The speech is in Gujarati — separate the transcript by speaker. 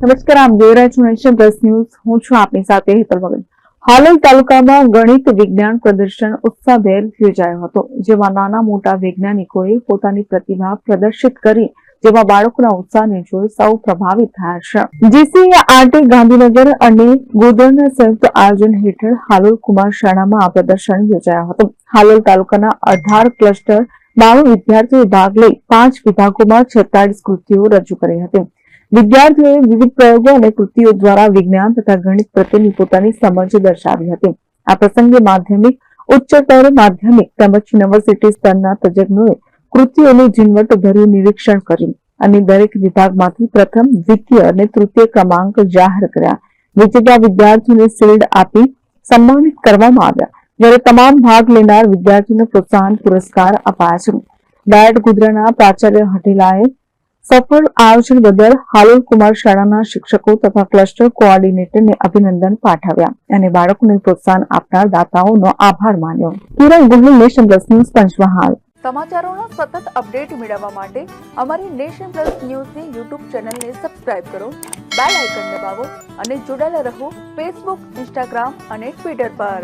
Speaker 1: નમસ્કાર, આપ જોઈ રહ્યા છો નેશન પ્લસ ન્યૂઝ. હું છું આપની સાથે હેતલ ભગત. હાલોલ તાલુકામાં ગણિત વિજ્ઞાન પ્રદર્શન ઉત્સાહભેર યોજાયો હતો, જેમાં નાના મોટા વૈજ્ઞાનિકોએ પોતાની પ્રતિભા પ્રદર્શિત કરી, જેમાં બાળકોના ઉત્સાહને જોઈ સૌ પ્રભાવિત થયા છે. જીસીઆરટી ગાંધીનગર અને ગોધરાના સંયુક્ત આયોજન હેઠળ હાલોલ કુમાર શાળામાં આ પ્રદર્શન યોજાયો હતો. હાલોલ તાલુકાના 18 ક્લસ્ટર 92 વિદ્યાર્થીઓએ ભાગ લઈ 5 વિભાગોમાં 46 કૃતિઓ રજૂ કરી હતી. વિદ્યાર્થીઓએ વિવિધ પ્રયોગો અને કૃતિઓ દ્વારા વિજ્ઞાન તથા ગણિત પ્રત્યેની પોતાની સમજ દર્શાવી હતી. આ પ્રસંગે માધ્યમિક, ઉચ્ચતર માધ્યમિક તેમજ યુનિવર્સિટી સ્તરના તજજ્ઞોએ કૃતિઓનું ઝીણવટભર્યું નિરીક્ષણ કર્યું અને દરેક વિભાગમાંથી પ્રથમ, દ્વિતીય અને તૃતીય ક્રમાંક જાહેર કર્યા. વિજેતા વિદ્યાર્થીઓને શિલ્ડ આપી સન્માનિત કરવામાં આવ્યા, જ્યારે તમામ ભાગ લેનાર વિદ્યાર્થીઓને પ્રોત્સાહન પુરસ્કાર અપાયા છે. ડાયટ ગોધરાના પ્રાચાર્ય હટેલાએ સફળ આયોજન બદલ હાલોલ કુમાર શાળાના શિક્ષકો તથા ક્લસ્ટર કોઓર્ડિનેટરને અભિનંદન પાઠવ્યા અને બાળકોને પ્રોત્સાહન આપનાર દાતાઓનો આભાર માન્યો. Kiran Gohil, nation plus news, Panchmahal.
Speaker 2: સમાચારોનો સતત અપડેટ મેળવવા માટે અમારી નેશન પ્લસ ન્યૂઝની યુટ્યુબ ચેનલને સબસ્ક્રાઇબ કરો, બેલ આઇકન દબાવો અને જોડાયેલા રહો ફેસબુક, ઇન્સ્ટાગ્રામ અને ટ્વિટર પર.